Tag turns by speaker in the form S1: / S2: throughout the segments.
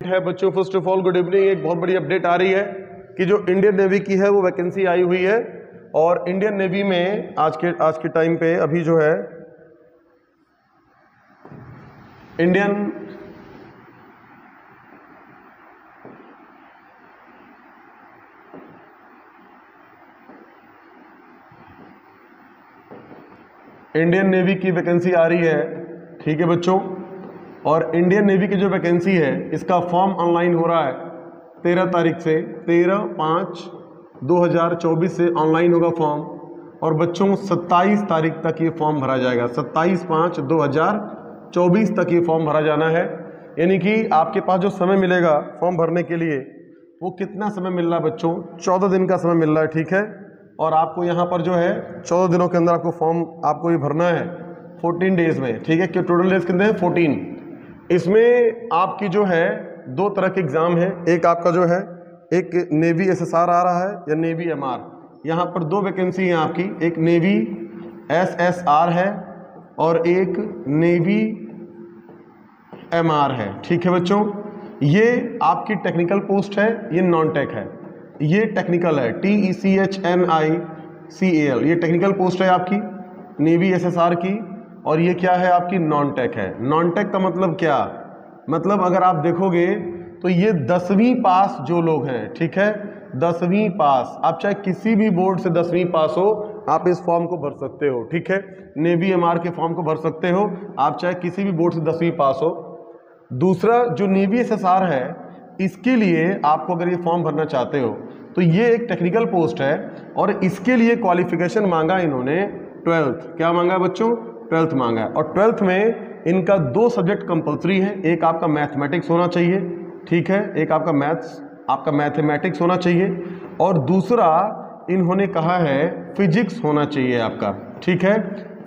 S1: है बच्चों, first of all good evening. एक बहुत बड़ी अपडेट आ रही है कि जो इंडियन नेवी की है वो वैकेंसी आई हुई है, और इंडियन नेवी में आज के टाइम पे अभी जो है इंडियन नेवी की वैकेंसी आ रही है, ठीक है बच्चों। और इंडियन नेवी की जो वैकेंसी है इसका फॉर्म ऑनलाइन हो रहा है 13 तारीख से, 13/5/2024 से ऑनलाइन होगा फॉर्म। और बच्चों 27 तारीख तक ये फॉर्म भरा जाएगा, 27/5/2024 तक ये फॉर्म भरा जाना है। यानी कि आपके पास जो समय मिलेगा फॉर्म भरने के लिए वो कितना समय मिल रहा है बच्चों? 14 दिन का समय मिल रहा है, ठीक है। और आपको यहाँ पर जो है 14 दिनों के अंदर आपको फॉर्म आपको ये भरना है 14 डेज में, ठीक है। कि टोटल डेज कितने हैं? 14। इसमें आपकी जो है 2 तरह के एग्जाम है। एक आपका जो है एक नेवी SSR आ रहा है या नेवी MR। यहाँ पर 2 वैकेंसी है आपकी, एक नेवी SSR है और एक नेवी MR है, ठीक है बच्चों। ये आपकी टेक्निकल पोस्ट है, ये नॉन टेक है। ये टेक्निकल है, TECHNICAL, ये टेक्निकल पोस्ट है आपकी नेवी SSR की। और ये क्या है आपकी? नॉन टेक है। नॉन टेक का मतलब क्या? मतलब अगर आप देखोगे तो ये 10वीं पास जो लोग हैं, ठीक है, 10वीं पास, आप चाहे किसी भी बोर्ड से 10वीं पास हो, आप इस फॉर्म को भर सकते हो, ठीक है। नेवी MR के फॉर्म को भर सकते हो, आप चाहे किसी भी बोर्ड से 10वीं पास हो। दूसरा जो नेवी SSR है, इसके लिए आपको अगर ये फॉर्म भरना चाहते हो तो ये एक टेक्निकल पोस्ट है, और इसके लिए क्वालिफिकेशन मांगा इन्होंने 12th। क्या मांगा बच्चों? 12th मांगा है। और 12th में इनका 2 सब्जेक्ट कंपलसरी है। एक आपका मैथमेटिक्स होना चाहिए, ठीक है, एक आपका मैथमेटिक्स होना चाहिए, और दूसरा इन्होंने कहा है फिजिक्स होना चाहिए आपका, ठीक है।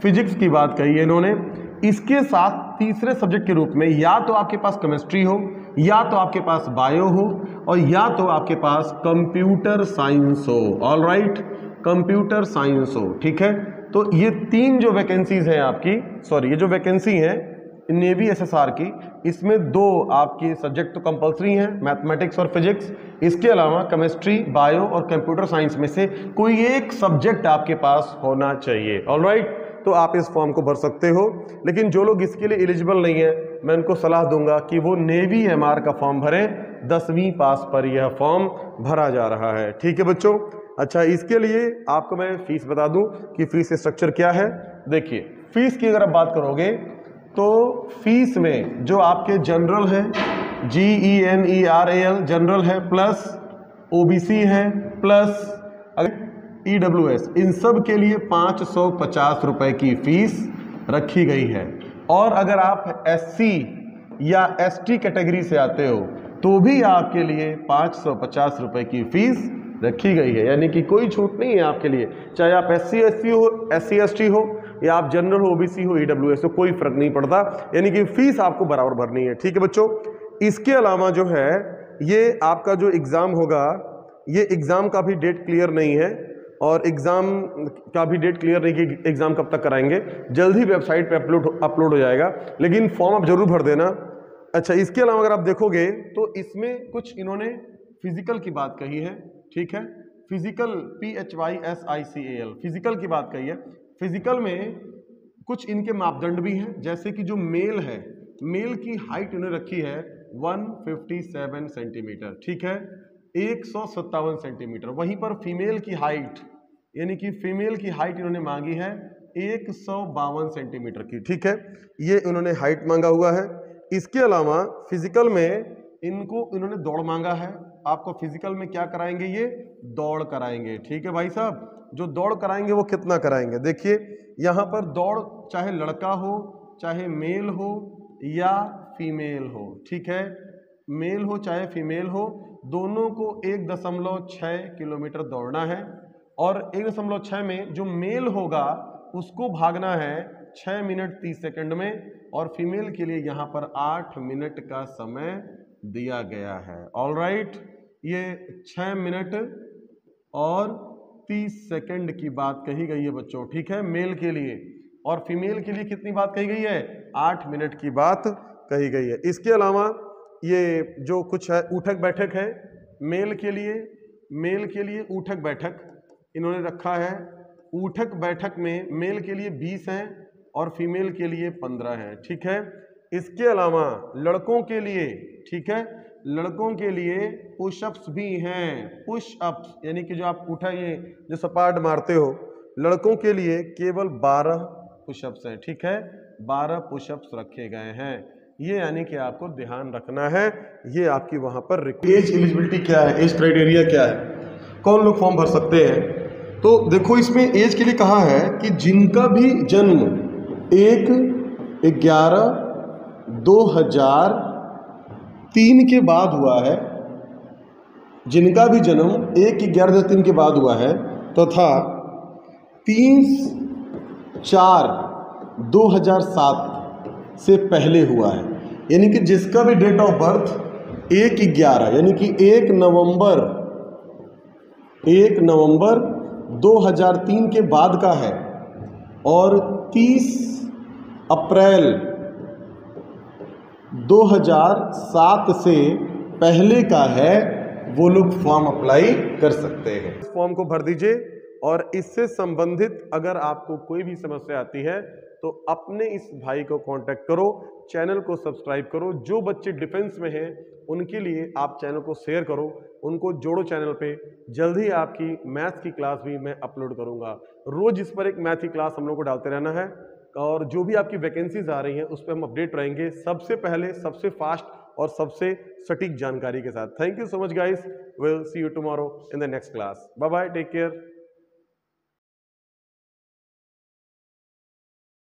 S1: फिजिक्स की बात कही है इन्होंने। इसके साथ तीसरे सब्जेक्ट के रूप में या तो आपके पास केमिस्ट्री हो, या तो आपके पास बायो हो, और या तो आपके पास कंप्यूटर साइंस हो। ऑल राइट, कंप्यूटर साइंस हो, ठीक है। तो ये 3 जो वैकेंसीज हैं आपकी, सॉरी, ये जो वैकेंसी है नेवी SSR की, इसमें 2 आपकी सब्जेक्ट तो कंपलसरी हैं, मैथमेटिक्स और फिजिक्स। इसके अलावा केमिस्ट्री, बायो और कंप्यूटर साइंस में से कोई एक सब्जेक्ट आपके पास होना चाहिए। ऑल राइट, तो आप इस फॉर्म को भर सकते हो। लेकिन जो लोग इसके लिए एलिजिबल नहीं है, मैं उनको सलाह दूंगा कि वो नेवी MR का फॉर्म भरें। 10वीं पास पर यह फॉर्म भरा जा रहा है, ठीक है बच्चों। अच्छा, इसके लिए आपको मैं फीस बता दूं कि फीस स्ट्रक्चर क्या है। देखिए, फीस की अगर आप बात करोगे तो फीस में जो आपके जनरल है, GENERAL जनरल है, प्लस OBC है, प्लस EWS, इन सब के लिए 550 रुपए की फीस रखी गई है। और अगर आप SC या ST कैटेगरी से आते हो तो भी आपके लिए 550 रुपए की फीस रखी गई है। यानी कि कोई छूट नहीं है आपके लिए, चाहे आप SC ST हो या आप जनरल हो, OBC हो, EWS हो, कोई फर्क नहीं पड़ता। यानी कि फीस आपको बराबर भरनी है, ठीक है बच्चों। इसके अलावा जो है ये आपका जो एग्जाम होगा, ये एग्जाम का भी डेट क्लियर नहीं है, और एग्जाम का भी डेट क्लियर नहीं कि एग्जाम कब तक कराएंगे। जल्द ही वेबसाइट पे अपलोड हो जाएगा, लेकिन फॉर्म आप जरूर भर देना। अच्छा, इसके अलावा अगर आप देखोगे तो इसमें कुछ इन्होंने फिजिकल की बात कही है, ठीक है। फिजिकल PHYSICAL, फिजिकल की बात कही है। फिजिकल में कुछ इनके मापदंड भी हैं, जैसे कि जो मेल है, मेल की हाइट इन्होंने रखी है 157 सेंटीमीटर, ठीक है, 157 सेंटीमीटर। वहीं पर फीमेल की हाइट, यानी कि फीमेल की हाइट इन्होंने मांगी है 152 सेंटीमीटर की, ठीक है। ये इन्होंने हाइट मांगा हुआ है। इसके अलावा फिजिकल में इन्होंने दौड़ मांगा है। आपको फिजिकल में क्या कराएंगे? ये दौड़ कराएंगे, ठीक है भाई साहब। जो दौड़ कराएंगे वो कितना कराएंगे? देखिए, यहाँ पर दौड़ चाहे लड़का हो, चाहे मेल हो या फीमेल हो, ठीक है, मेल हो चाहे फीमेल हो, दोनों को 1.6 किलोमीटर दौड़ना है। और 1.6 में जो मेल होगा उसको भागना है 6 मिनट 30 सेकंड में, और फीमेल के लिए यहाँ पर 8 मिनट का समय दिया गया है। ऑल राइट, ये 6 मिनट और 30 सेकंड की बात कही गई है बच्चों, ठीक है, मेल के लिए। और फीमेल के लिए कितनी बात कही गई है? 8 मिनट की बात कही गई है। इसके अलावा ये जो कुछ है उठक बैठक है, मेल के लिए उठक बैठक इन्होंने रखा है। उठक बैठक में मेल के लिए 20 हैं और फीमेल के लिए 15 हैं, ठीक है। इसके अलावा लड़कों के लिए, ठीक है, लड़कों के लिए पुशअप्स भी हैं। पुशअप्स यानी कि जो आप उठाइए, जो सपाट मारते हो, लड़कों के लिए केवल 12 पुशअप्स हैं, ठीक है, 12 पुशअप्स रखे गए हैं। ये यानी कि आपको ध्यान रखना है। ये आपकी वहां पर एज एलिजिबिलिटी क्या है, एज क्राइटेरिया क्या है, कौन लोग फॉर्म भर सकते हैं। तो देखो इसमें एज के लिए कहा है कि जिनका भी जन्म 1/11/2003 के बाद हुआ है, जिनका भी जन्म 1/11/2003 के बाद हुआ है तथा 3/4/2007 से पहले हुआ है, यानी कि जिसका भी डेट ऑफ बर्थ 1/11 यानी कि 1 नवंबर 2003 के बाद का है और 30 अप्रैल 2007 से पहले का है, वो लोग फॉर्म अप्लाई कर सकते हैं। इस फॉर्म को भर दीजिए और इससे संबंधित अगर आपको कोई भी समस्या आती है तो अपने इस भाई को कांटेक्ट करो, चैनल को सब्सक्राइब करो। जो बच्चे डिफेंस में हैं उनके लिए आप चैनल को शेयर करो, उनको जोड़ो चैनल पे। जल्द ही आपकी मैथ्स की क्लास भी मैं अपलोड करूंगा। रोज इस पर एक मैथ की क्लास हम लोग को डालते रहना है और जो भी आपकी वैकेंसीज आ रही हैं उस पर हम अपडेट रहेंगे सबसे पहले, सबसे फास्ट और सबसे सटीक जानकारी के साथ। Thank you so much guys, will see you tomorrow in the next class. Bye bye, take care.